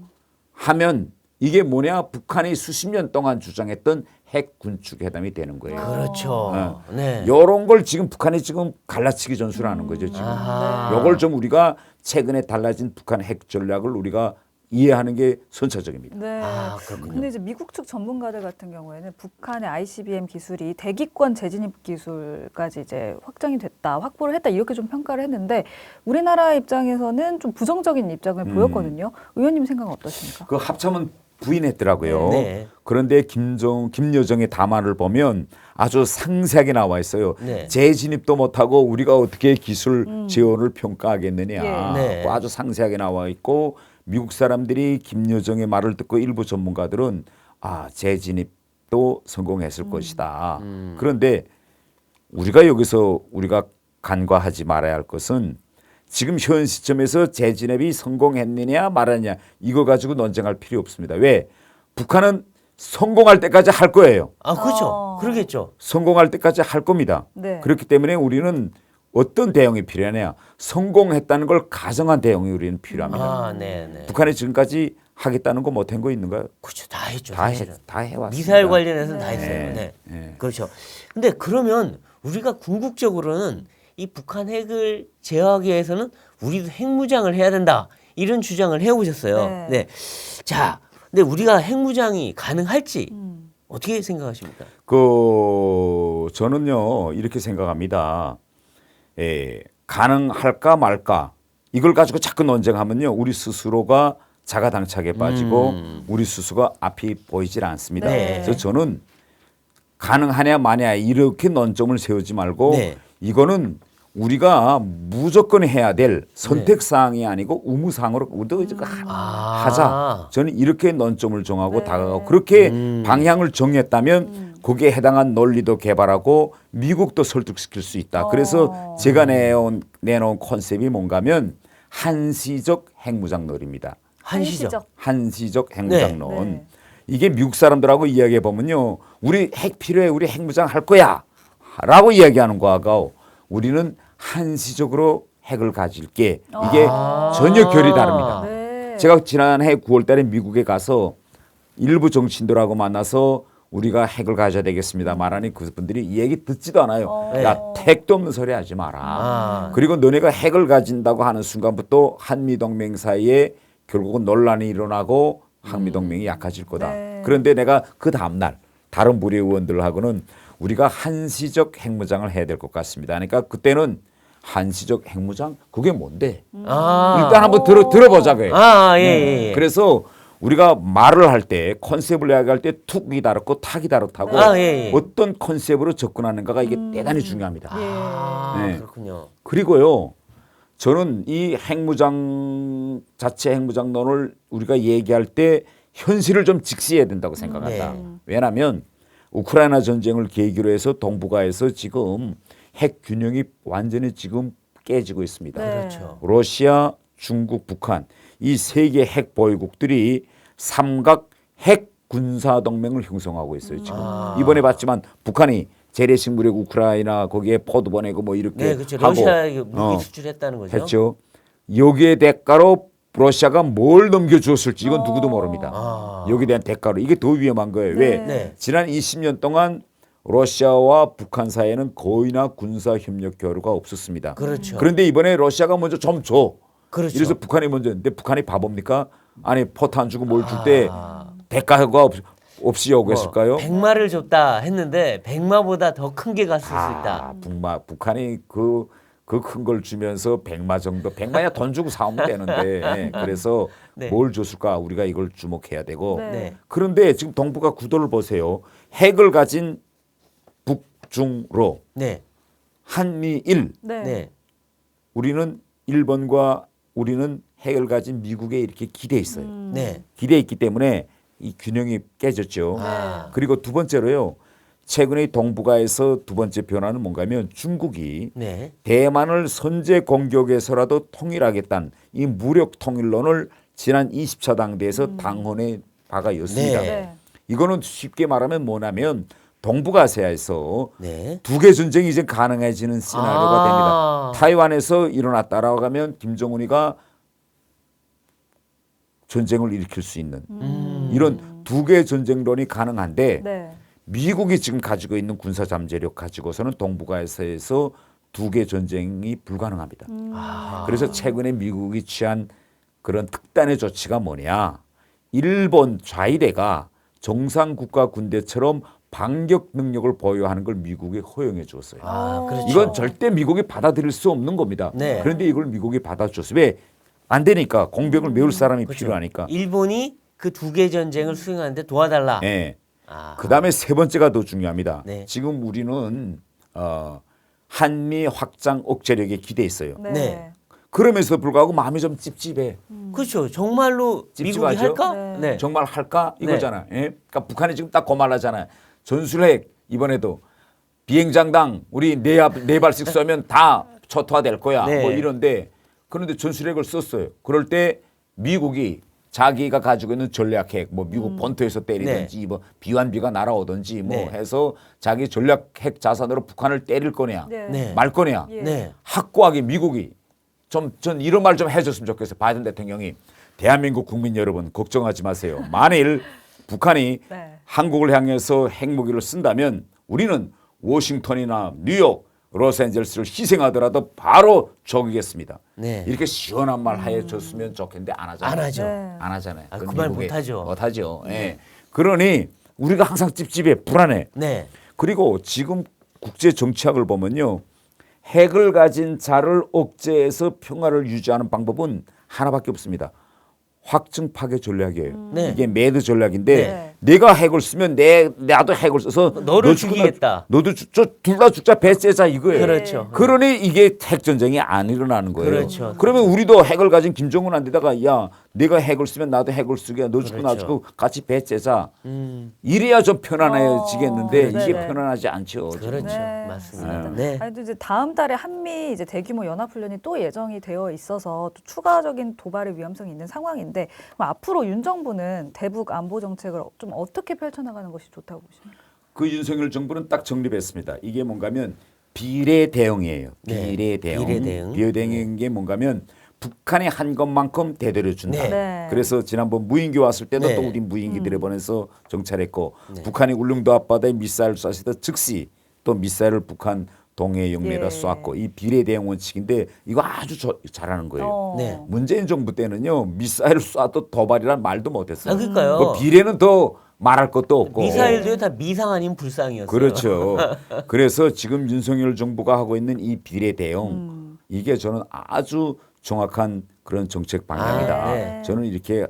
하면 이게 뭐냐? 북한이 수십 년 동안 주장했던 핵 군축 회담이 되는 거예요. 그렇죠. 네. 이런 걸 지금 북한이 지금 갈라치기 전술하는 거죠. 지금. 아하. 이걸 좀 우리가 최근에 달라진 북한 핵 전략을 우리가 이해하는 게 선차적입니다. 네. 아, 그렇군요. 근데 이제 미국 측 전문가들 같은 경우에는 북한의 ICBM 기술이 대기권 재진입 기술까지 이제 확장이 됐다, 확보를 했다 이렇게 좀 평가를 했는데 우리나라 입장에서는 좀 부정적인 입장을 보였거든요. 의원님 생각은 어떠십니까? 그 합참은 부인했더라고요. 네. 그런데 김여정의 담화를 보면 아주 상세하게 나와 있어요. 네. 재진입도 못하고 우리가 어떻게 기술 지원을 평가하겠느냐. 예. 네. 아주 상세하게 나와 있고 미국 사람들이 김여정의 말을 듣고 일부 전문가들은 아 재진입도 성공했을 것이다. 그런데 우리가 여기서 우리가 간과하지 말아야 할 것은 지금 현 시점에서 재진입이 성공했느냐 말았냐 이거 가지고 논쟁할 필요 없습니다. 왜? 북한은 성공할 때까지 할 거예요. 아, 그렇죠. 그러겠죠. 성공할 때까지 할 겁니다. 네. 그렇기 때문에 우리는 어떤 대응이 필요하냐. 성공했다는 걸 가정한 대응이 우리는 필요합니다. 아, 네, 네. 북한이 지금까지 하겠다는 거 못한 거 있는가요? 그렇죠. 다 했죠. 다 사실은. 해왔습니다. 미사일 관련해서는 다 네. 했어요. 네. 네. 그렇죠. 근데 그러면 우리가 궁극적으로는 이 북한 핵을 제어하기 위해서는 우리도 핵무장을 해야 된다. 이런 주장을 해오셨어요. 네. 네. 자, 근데 우리가 핵무장이 가능할지 어떻게 생각하십니까? 저는요 이렇게 생각합니다. 가능할까 말까 이걸 가지고 자꾸 논쟁하면요 우리 스스로가 자가당착에 빠지고 우리 스스로가 앞이 보이질 않습니다. 네. 그래서 저는 가능하냐 마냐 이렇게 논점을 세우지 말고 네. 이거는 우리가 무조건 해야 될 선택사항이 아니고 의무사항으로 우리도 이제 하자. 저는 이렇게 논점을 정하고 네. 다가가고 그렇게 방향을 정했다면 거기에 해당한 논리도 개발하고 미국도 설득시킬 수 있다. 그래서 제가 내놓은 컨셉이 뭔가 하면 한시적 핵무장론입니다. 한시적. 한시적 핵무장론. 네. 이게 미국 사람들하고 이야기해 보면요. 우리 핵 필요해. 우리 핵무장 할 거야. 라고 이야기하는 거하고 우리는 한시적으로 핵을 가질게. 이게 전혀 결이 다릅니다. 네. 제가 지난해 9월 달에 미국에 가서 일부 정치인들하고 만나서 우리가 핵을 가져야 되겠습니다. 말하니 그분들이 이 얘기 듣지도 않아요. 네. 야, 택도 없는 소리 하지 마라. 그리고 너네가 핵을 가진다고 하는 순간부터 한미동맹 사이에 결국은 논란이 일어나고 한미동맹이 약해질 거다. 네. 그런데 내가 그 다음날 다른 부리 의원들하고는 우리가 한시적 핵무장을 해야 될 것 같습니다. 그러니까 그때는 한시적 핵무장? 그게 뭔데? 일단 한번 들어보자고요. 아, 예, 예, 예. 그래서 우리가 말을 할 때 컨셉을 이야기할 때 툭이 다르고 탁이 다르다고 아, 예, 예. 어떤 컨셉으로 접근하는가가 이게 대단히 중요합니다. 아, 네. 그렇군요. 그리고요. 저는 이 핵무장 자체 핵무장론을 우리가 얘기할 때 현실을 좀 직시해야 된다고 생각한다. 네. 왜냐하면 우크라이나 전쟁을 계기로 해서 동북아에서 지금 핵 균형이 완전히 지금 깨지고 있습니다. 네. 그렇죠. 러시아, 중국, 북한 이 세 개 핵 보유국들이 삼각 핵 군사 동맹을 형성하고 있어요. 지금 이번에 봤지만 북한이 재래식 무력 우크라이나 거기에 포도 보내고 뭐 이렇게 네, 그렇죠. 하고 러시아에 무기 수출했다는 거죠. 했죠. 여기에 대가로 러시아가 뭘 넘겨주었을지 이건 누구도 모릅니다. 아. 여기에 대한 대가로 이게 더 위험한 거예요. 왜? 네. 지난 20년 동안 러시아와 북한 사이에는 거의나 군사 협력 교류가 없었습니다. 그렇죠. 그런데 이번에 러시아가 먼저 좀 줘. 그렇죠. 이래서 북한이 먼저 근데 북한이 바보입니까? 아니 포탄 주고 뭘 줄 때 대가가 없이 요구했을까요? 백마를 줬다 했는데 백마보다 더 큰 게 갔을 수 있다. 북한이 그 큰 걸 주면서 백마 정도 백마야 돈 주고 사오면 되는데 그래서 네. 뭘 줬을까 우리가 이걸 주목해야 되고 네. 네. 그런데 지금 동북아 구도를 보세요. 핵을 가진 북중로 네. 한미일 네. 네. 우리는 일본과 우리는 핵을 가진 미국에 이렇게 기대 있어요. 네. 기대 있기 때문에 이 균형이 깨졌죠. 아. 그리고 두 번째로요. 최근에 동북아에서 두 번째 변화는 뭔가면 중국이 네. 대만을 선제 공격에서라도 통일하겠다는 이 무력 통일론을 지난 20차 당대에서 당헌에 박아였습니다. 네. 네. 이거는 쉽게 말하면 뭐냐면 동북아시아에서 네. 두 개 전쟁이 이제 가능해지는 시나리오가 됩니다. 타이완에서 일어났다라고 하면 김정은이가 전쟁을 일으킬 수 있는 이런 두 개 전쟁론이 가능한데 네. 미국이 지금 가지고 있는 군사 잠재력 가지고서는 동북아에서 두 개 전쟁이 불가능합니다. 아. 그래서 최근에 미국이 취한 그런 특단의 조치가 뭐냐? 일본 좌위대가 정상 국가 군대처럼 반격 능력을 보유하는 걸 미국이 허용해 줬어요. 아, 그렇죠. 이건 절대 미국이 받아들일 수 없는 겁니다. 네. 그런데 이걸 미국이 받아줬어요. 왜? 안 되니까 공백을 메울 사람이 그렇죠. 필요하니까. 일본이 그 두 개 전쟁을 수행하는데 도와달라. 예. 아. 그다음에 세 번째가 더 중요합니다. 네. 지금 우리는 한미 확장 억제력에 기대 있어요. 네. 네. 그러면서도 불구하고 마음이 좀 찝찝해. 그렇죠. 정말로 미국이 찝찝하죠? 할까? 네. 네. 정말 할까 네. 이거잖아. 예? 그러니까 북한이 지금 딱 고말하잖아요. 전술핵 이번에도 비행장당 우리 네 발씩 쏘면 다 초토화될 거야. 네. 뭐 이런데 그런데 전술핵을 썼어요. 그럴 때 미국이 자기가 가지고 있는 전략핵 뭐 미국 본토에서 때리든지 뭐 비완비가 날아오든지 뭐 네. 해서 자기 전략핵 자산으로 북한을 때릴 거냐 네. 네. 말 거냐 예. 네. 확고하게 미국이 전 이런 말 좀 해줬으면 좋겠어요. 바이든 대통령이 대한민국 국민 여러분 걱정하지 마세요. 만일 북한이 네. 한국을 향해서 핵무기를 쓴다면 우리는 워싱턴이나 뉴욕, 로스앤젤레스를 희생하더라도 바로 죽이겠습니다. 네. 이렇게 시원한 말 해줬으면 좋겠는데 안 하잖아요. 안 하죠. 네. 안 하잖아요. 아, 그건 그 말 미국에 못하죠. 못하죠. 예. 그러니 우리가 항상 찝찝해 불안해. 네. 그리고 지금 국제 정치학을 보면요. 핵을 가진 자를 억제해서 평화를 유지하는 방법은 하나밖에 없습니다. 확증 파괴 전략이에요. 네. 이게 매드 전략인데 네. 내가 핵을 쓰면 나도 핵을 써서 너를 너 죽고 죽이겠다. 너도 둘 다 죽자 배째자 이거예요. 그렇죠. 그러니 이게 핵 전쟁이 안 일어나는 거예요. 그렇죠. 그러면 우리도 핵을 가진 김정은한테다가 야 내가 핵을 쓰면 나도 핵을 쓰게 너 죽고 나 그렇죠. 죽고 같이 배째자 이래야 좀 편안해지겠는데 네네. 이게 편안하지 않죠. 지금. 그렇죠. 네, 맞습니다. 맞습니다. 네. 아니, 또 이제 다음 달에 한미 이제 대규모 연합훈련이 또 예정이 되어 있어서 또 추가적인 도발의 위험성이 있는 상황인데 그럼 앞으로 윤 정부는 대북 안보 정책을 좀 어떻게 펼쳐나가는 것이 좋다고 보십니까? 그 윤석열 정부는 딱 정립했습니다. 이게 뭔가면 비례 대응이에요. 네. 비례 대응. 비례 대응. 비례 대응인 게 뭔가면 북한이 한 것만큼 되돌려 준다. 네. 네. 그래서 지난번 무인기 왔을 때도 네. 또 우리 무인기들을 보내서 정찰했고 북한이 울릉도 앞바다에 미사일 쐈을 때 즉시 또 미사일을 북한 동해 영내에다 예. 쐈고 이 비례 대응 원칙인데 이거 아주 잘하는 거예요. 네. 문재인 정부 때는요 미사일을 쏴도 도발이란 말도 못했어요. 아, 그러니까요. 뭐 비례는 더 말할 것도 없고. 미사일도 다 미상 아닌 불상이었어요. 그렇죠. 그래서 지금 윤석열 정부가 하고 있는 이 비례 대응 이게 저는 아주 정확한 그런 정책 방향이다. 아, 네. 저는 이렇게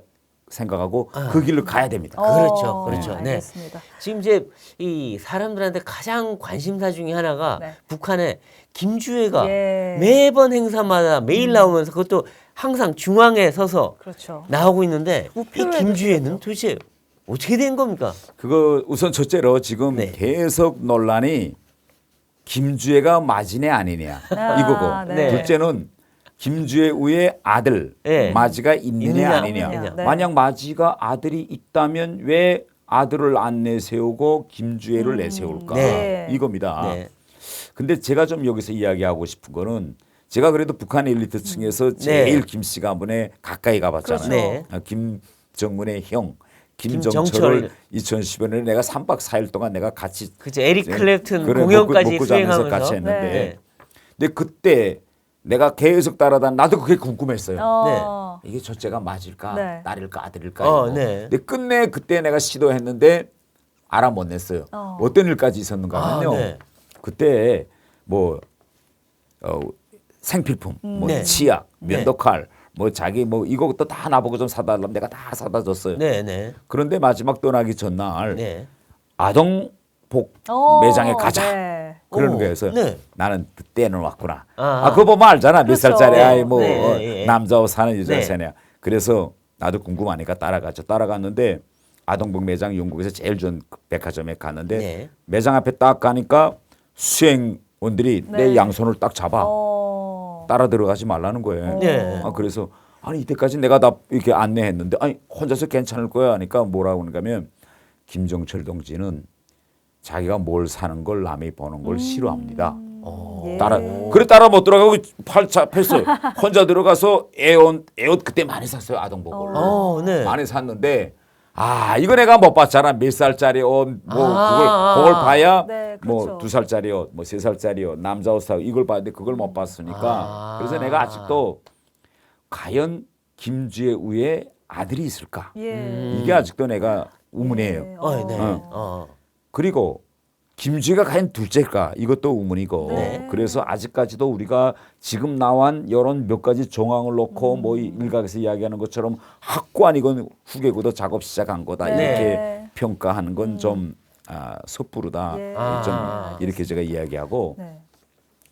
생각하고 그 길로 가야 됩니다. 그렇죠. 그렇죠. 네. 알겠습니다. 지금 이제 이 사람들한테 가장 관심사 중에 하나가 네. 북한의 김주애가 예. 매번 행사마다 매일 나오면서 그것도 항상 중앙에 서서 그렇죠. 나오고 있는데 이 우표를 김주애는 해주셔야죠. 도대체 어떻게 된 겁니까? 그거 우선 첫째로 지금 네. 계속 논란이 김주애가 마지네 아니냐 이거고 네. 둘째는 김주애 우의 아들 네. 마지가 있느냐 있느냐, 아니냐. 없느냐. 네. 만약 마지가 아들이 있다면 왜 아들을 안 내세우고 김주애를 내세울까 네. 이겁니다. 네. 근데 제가 좀 여기서 이야기하고 싶은 거는 제가 그래도 북한 엘리트층에서 제일 김 씨가 한번에 가까이 가봤잖아요. 네. 김정은의 형 김정철을 김정철을 2015년에 내가 3박 4일 동안 내가 같이 그렇죠. 에릭 클랩튼 그래, 공연까지 먹고 자면서 수행하면서 같이 했는데 네. 근데 그때 내가 계속 따라다 나도 그게 궁금했어요. 어. 이게 첫째가 맞을까 네. 딸일까 아들일까 이거. 네. 근데 끝내 그때 내가 시도했는데 알아 못 냈어요. 어떤 일까지 있었는가 하면요. 네. 그때 뭐 생필품, 뭐 네. 치약, 네. 면도칼, 뭐 자기 뭐 이것도 다 나보고 좀 사다 달라면 내가 다 사다 줬어요. 네, 네. 그런데 마지막 떠나기 전날 네. 아동복 매장에 가자. 네. 그러는 오, 거예요. 그래서 네. 나는 그때는 왔구나. 아하. 그거 보면 알잖아. 몇 그렇죠. 살짜리 아이 뭐 네, 네. 남자하고 사는 여자 네. 사냐. 그래서 나도 궁금하니까 따라갔죠. 따라갔는데 아동복 매장 영국에서 제일 좋은 백화점에 갔는데 네. 매장 앞에 딱 가니까 수행원들이 네. 내 양손을 딱 잡아 어. 따라 들어가지 말라는 거예요. 네. 그래서 아니 이때까지 내가 다 이렇게 안내했는데 아니 혼자서 괜찮을 거야 하니까 뭐라고 하는가 하면 김정철 동지는 자기가 뭘 사는 걸 남이 보는 걸 싫어합니다. 예. 따라 못 들어가고 팔 잡혔어요. 혼자 들어가서 애옷 그때 많이 샀어요 아동복을. 네. 많이 샀는데 이거 내가 못 봤잖아. 몇 살짜리 옷 뭐 그걸 봐야 네, 뭐 그렇죠. 2살짜리 옷, 뭐 3살짜리 옷, 남자 옷 사고 이걸 봤는데 그걸 못 봤으니까 그래서 내가 아직도 과연 김주애 우에 아들이 있을까? 예. 이게 아직도 내가 의문이에요. 네. 네. 그리고 김주애가 과연 둘째일까? 이것도 의문이고. 네. 그래서 아직까지도 우리가 지금 나온 이런 몇 가지 정황을 놓고 뭐 일각에서 이야기하는 것처럼 확고한 이건 후계구도 작업 시작한 거다. 네. 이렇게 평가하는 건 좀 섣부르다. 예. 좀 이렇게 제가 이야기하고 네.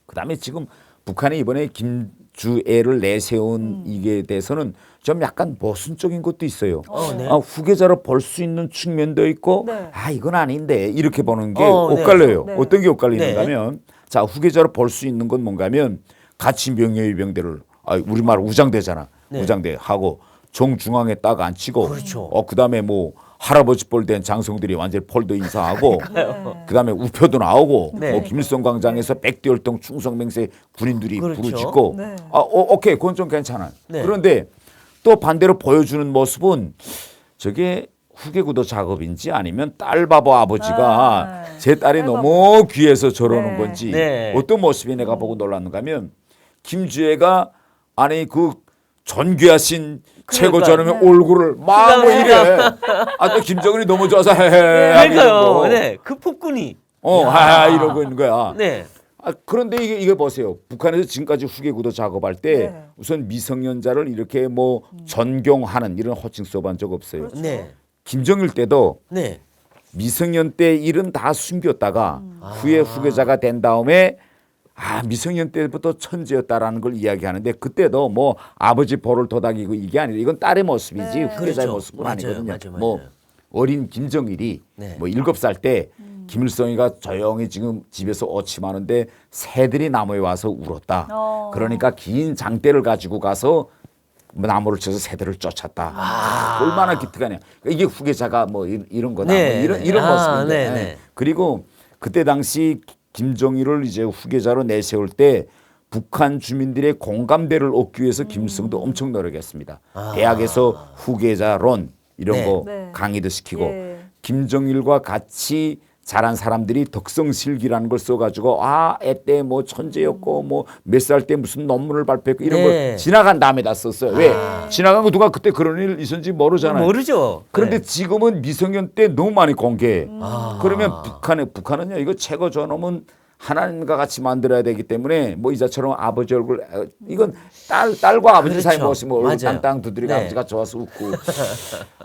그다음에 지금 북한이 이번에 김주애를 내세운 이게 대해서는 좀 약간 모순적인 것도 있어요. 네. 후계자로 볼 수 있는 측면도 있고 네. 이건 아닌데 이렇게 보는 게 네. 엇갈려요. 네. 어떤 게 엇갈리는가 네. 하면 자 후계자로 볼 수 있는 건 뭔가 하면 같이 명예위병대를 우리말 우장대잖아. 네. 우장대 하고 정중앙에 딱 앉히고 그렇죠. 그다음에 뭐 할아버지 뻘 된 장성들이 완전히 폴더 인사하고 네. 그다음에 우표도 나오고 네. 뭐 김일성 광장에서 백대열동 충성맹세 군인들이 그렇죠. 부르짖고 네. 오케이 그건 좀 괜찮아요. 네. 그런데 또 반대로 보여주는 모습은 저게 후계구도 작업인지 아니면 딸 바보 아버지가 제 딸이 딸 바보. 너무 귀해서 저러는 네. 건지 네. 어떤 모습이 내가 보고 놀랐는가 하면 김주애가 아니 그 존귀하신 최고 저놈의 네. 얼굴을 막 뭐 이래. 또 김정은이 너무 좋아서 헤헤 그러니까요. 네. 그 폭군이. 하하 이러고 있는 거야. 네. 그런데 이게 보세요. 북한에서 지금까지 후계구도 작업할 때 네. 우선 미성년자를 이렇게 뭐 존경하는 이런 호칭 써본 적 없어요. 네. 김정일 때도 네. 미성년 때 일은 다 숨겼다가 후에 후계자가 된 다음에 미성년 때부터 천재였다라는 걸 이야기하는데 그때도 뭐 아버지 볼을 도닥이고 이게 아니라 이건 딸의 모습이지 네. 후계자의 그렇죠. 모습은 맞아요. 아니거든요. 맞아요. 뭐 맞아요. 어린 김정일이 네. 뭐 7살 때 김일성이가 조용히 지금 집에서 오침하는데 새들이 나무에 와서 울었다. 그러니까 긴 장대를 가지고 가서 나무를 쳐서 새들을 쫓았다. 얼마나 기특하냐. 이게 후계자가 뭐 이런 거다. 네. 뭐 이런 모습인데. 네, 네. 그리고 그때 당시 김정일을 이제 후계자로 내세울 때 북한 주민들의 공감대를 얻기 위해서 김일성도 엄청 노력했습니다. 대학에서 후계자론 이런 네. 거 네. 강의도 시키고 예. 김정일과 같이 자란 사람들이 덕성실기라는 걸 써가지고 애때 뭐 천재였고 뭐 몇 살 때 무슨 논문을 발표했고 이런 네. 걸 지나간 다음에다 썼어요. 왜? 지나간 거 누가 그때 그런 일 있었는지 모르잖아요. 모르죠. 그런데 네. 지금은 미성년 때 너무 많이 공개해. 아. 그러면 북한은요 이거 최고 저놈은 하나님과 같이 만들어야 되기 때문에 뭐 이자처럼 아버지 얼굴 이건 딸과 아버지 사이 그렇죠. 모습 뭐 얼굴 맞아요. 땅땅 두드리고 네. 아버지가 좋아서 웃고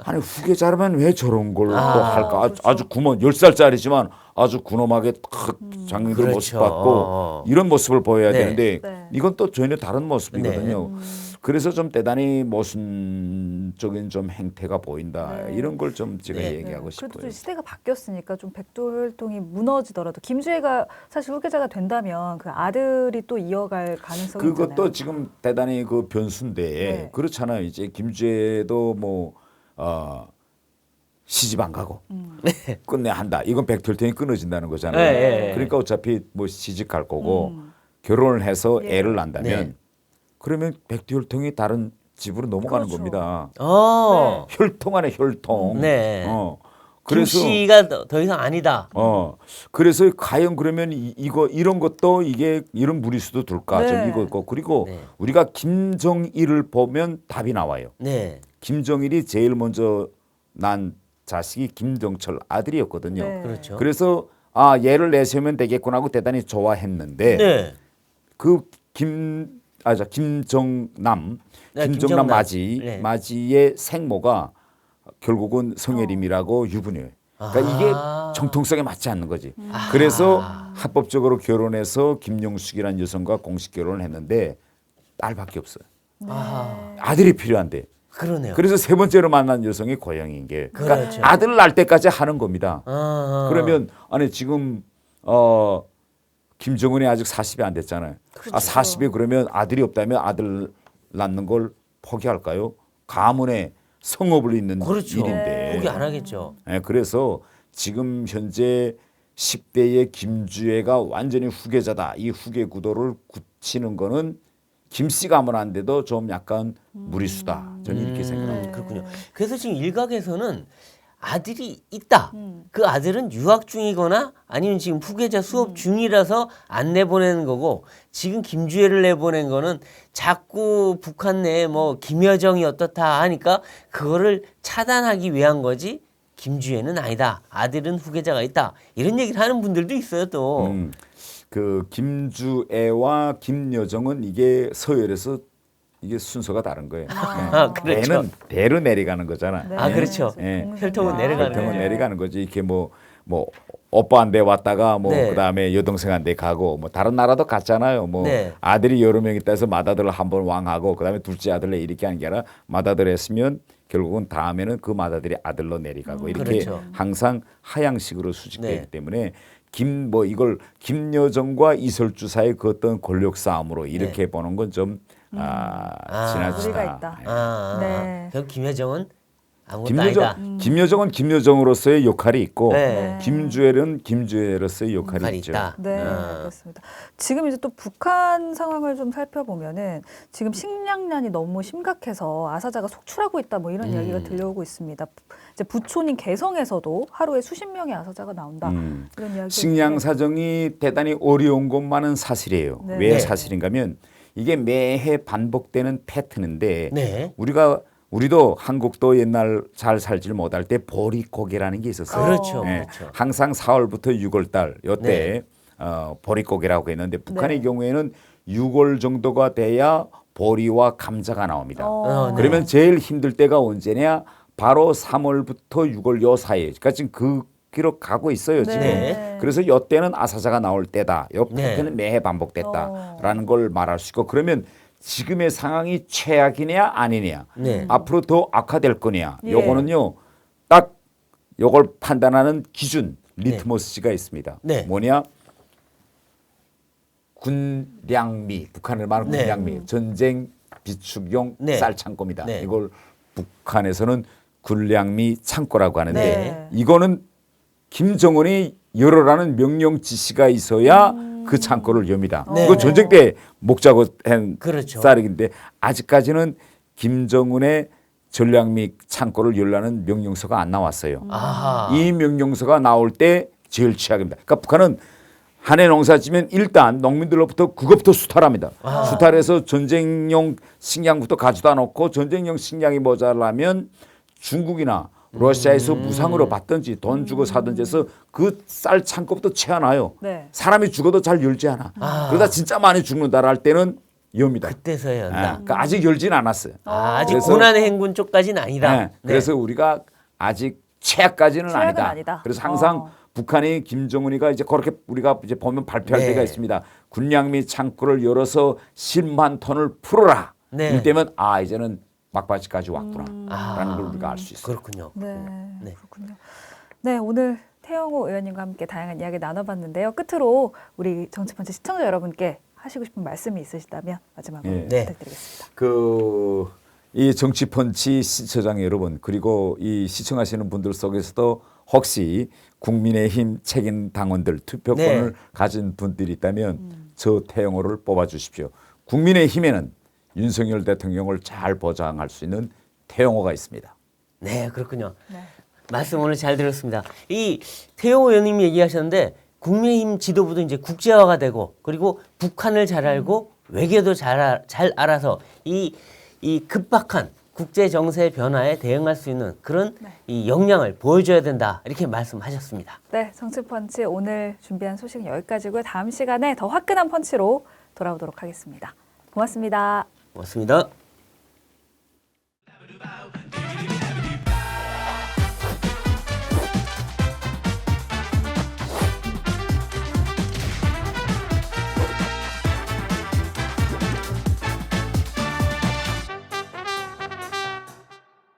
아니 후계자라면 왜 저런 걸 또 할까 아주 구먼 10살짜리지만 아주 군엄하게 탁 장님들 그렇죠. 모습 받고 이런 모습을 보여야 네. 되는데 네. 이건 또 전혀 다른 모습이거든요. 그래서 좀 대단히 모순적인 좀 행태가 보인다. 네. 이런 걸 좀 제가 네. 얘기하고 그래도 싶어요. 좀 시대가 바뀌었으니까 좀 백두혈통이 무너지더라도 김주혜가 사실 후계자가 된다면 그 아들이 또 이어갈 가능성이 그것도 있잖아요. 지금 대단히 그 변수인데 네. 그렇잖아요. 이제 김주혜도 뭐 시집 안 가고 끝내 한다. 이건 백혈통이 끊어진다는 거잖아요. 네, 네, 네. 그러니까 어차피 뭐 시집 갈 거고 결혼을 해서 예. 애를 낳는다면 네. 그러면 백혈통이 다른 집으로 넘어가는 그렇죠. 겁니다. 어. 혈통 안에 혈통. 네. 김 그래서 씨가 더 이상 아니다. 그래서 과연 그러면 이거 이런 것도 이게 이런 무리수도 둘까? 네. 좀 이거 있고 그리고 네. 우리가 김정일을 보면 답이 나와요. 네. 김정일이 제일 먼저 난 자식이 김정철 아들이었거든요. 네. 그렇죠. 그래서 얘를 내세우면 되겠구나 하고 대단히 좋아했는데 네. 그 김정남 네, 김정남 김정남. 마지 네. 마지의 생모가 결국은 성혜림이라고 유부녀예요. 그러니까 아. 이게 정통성에 맞지 않는 거지. 그래서 합법적으로 결혼해서 김용숙이라는 여성과 공식 결혼을 했는데 딸밖에 없어요. 아. 아들이 필요한데. 그러네요. 그래서 세 번째로 만난 여성이 고영인 게 그러니까 그렇죠. 아들 낳을 때까지 하는 겁니다. 그러면 그러면 아니 지금 김정은이 아직 40이 안 됐잖아요. 그렇죠. 40에 그러면 아들이 없다면 아들 낳는 걸 포기할까요? 가문의 성업을 잇는 그렇죠. 일인데. 포기 안 하겠죠. 네, 그래서 지금 현재 10대의 김주혜가 완전히 후계자다. 이 후계 구도를 굳히는 거는 김씨 가문 안 돼도 좀 약간 무리수다. 저는 이렇게 생각합니다. 그렇군요. 그래서 지금 일각에서는 아들이 있다. 그 아들은 유학 중이거나 아니면 지금 후계자 수업 중이라서 안 내보내는 거고 지금 김주혜를 내보낸 거는 자꾸 북한 내에 뭐 김여정이 어떻다 하니까 그거를 차단하기 위한 거지 김주혜는 아니다. 아들은 후계자가 있다. 이런 얘기를 하는 분들도 있어요 또. 그 김주애와 김여정은 이게 서열에서 이게 순서가 다른 거예요. 그렇죠. 대로 내려가는 거잖아. 네. 아, 그렇죠. 예. 혈통은 내려가는 혈통은 거죠. 내려가는 거지. 이렇게 뭐 오빠한테 왔다가 뭐 네. 그다음에 여동생한테 가고 뭐 다른 나라도 갔잖아요. 뭐 네. 아들이 여러 명 있다 해서 맏아들을 한번 왕하고 그다음에 둘째 아들을 이렇게 하는 게 아니라 맏아들 했으면 결국은 다음에는 그 맏아들이 아들로 내려가고 이렇게 그렇죠. 항상 하향식으로 수직되기 네. 때문에 이걸 김여정과 이설주 사이의 그 어떤 권력 싸움으로 이렇게 보는 건 좀 지나치다. 무리가 있다. 네. 결국 김여정은 아무것도 아니다. 김여정은 김여정으로서의 역할이 있고 네. 김주혜는 김주혜로서의 역할이 역할이 있죠. 있다. 네, 그렇습니다. 지금 이제 또 북한 상황을 좀 살펴보면은 지금 식량난이 너무 심각해서 아사자가 속출하고 있다 뭐 이런 이야기가 들려오고 있습니다. 이제 부촌인 개성에서도 하루에 수십 명의 아사자가 나온다. 이런 이야기. 식량 사정이 대단히 어려운 것만은 사실이에요. 네. 왜 네. 사실인가면 이게 매해 반복되는 패턴인데 네. 우리도 한국도 옛날 잘 살질 못할 때 보릿고개라는 게 있었어요. 그렇죠. 예, 그렇죠. 항상 4월부터 6월 달 요때 네. 보릿고개라고 했는데 북한의 네. 경우에는 6월 정도가 돼야 보리와 감자가 나옵니다. 네. 그러면 제일 힘들 때가 언제냐? 바로 3월부터 6월 요 사이에. 그러니까 지금 그 기록 가고 있어요 지금. 네. 그래서 요 때는 아사자가 나올 때다. 요 네. 패턴은 매해 반복됐다라는 걸 말할 수 있고 그러면 지금의 상황이 최악이냐 아니냐. 네. 앞으로 더 악화될 거냐. 예. 요거는요. 딱 요걸 판단하는 기준 리트머스지가 있습니다. 네. 뭐냐? 군량미, 북한을 말하는 네. 군량미, 전쟁 비축용 네. 쌀 창고입니다. 네. 이걸 북한에서는 군량미 창고라고 하는데 네. 이거는 김정은이 열어라는 명령 지시가 있어야 그 창고를 엽니다. 네. 이거 전쟁 때 목자고 한 그렇죠. 쌀인데 아직까지는 김정은의 전량미 창고를 열라는 명령서가 안 나왔어요. 아하. 이 명령서가 나올 때 제일 최악입니다. 그러니까 북한은 한 해 농사 지면 일단 농민들로부터 그것부터 수탈합니다. 수탈해서 전쟁용 식량부터 가져다 놓고 전쟁용 식량이 모자라면 중국이나 러시아에서 무상으로 받든지 돈 주고 사든지 해서 그 쌀 창고부터 채워놔요. 네. 사람이 죽어도 잘 열지 않아. 그러다 진짜 많이 죽는다라 할 때는 엽니다. 그때서야 예, 연다. 그러니까 아직 열진 않았어요. 아직 그래서- 고난의 행군 쪽까지는 아니다. 네, 그래서 우리가 아직 최악까지는 최악은 아니다. 아니다. 그래서 항상 북한이 김정은이가 이제 그렇게 우리가 이제 보면 발표할 네. 때가 있습니다. 군량미 창고를 열어서 10만 톤을 풀어라. 네. 이때면 아 이제는 막바지까지 왔구나 아, 라는 걸 우리가 알 수 있어요. 그렇군요. 네, 네. 그렇군요. 네, 오늘 태영호 의원님과 함께 다양한 이야기 나눠봤는데요. 끝으로 우리 정치펀치 시청자 여러분께 하시고 싶은 말씀이 있으시다면 마지막으로 예. 네. 부탁드리겠습니다. 이 정치펀치 시청자 여러분 그리고 이 시청하시는 분들 속에서도 혹시 국민의힘 책임 당원들 투표권을 네. 가진 분들이 있다면 저 태영호를 뽑아주십시오. 국민의힘에는 윤석열 대통령을 잘 보장할 수 있는 태영호가 있습니다. 네, 그렇군요. 네. 말씀 오늘 잘 들었습니다. 이 태영호 의원님이 얘기하셨는데 국민의힘 지도부도 이제 국제화가 되고 그리고 북한을 잘 알고 외교도 잘 알아서 이 급박한 국제 정세 변화에 대응할 수 있는 그런 이 역량을 보여줘야 된다 이렇게 말씀하셨습니다. 네, 정치펀치 오늘 준비한 소식은 여기까지고요. 다음 시간에 더 화끈한 펀치로 돌아오도록 하겠습니다. 고맙습니다. 고맙습니다.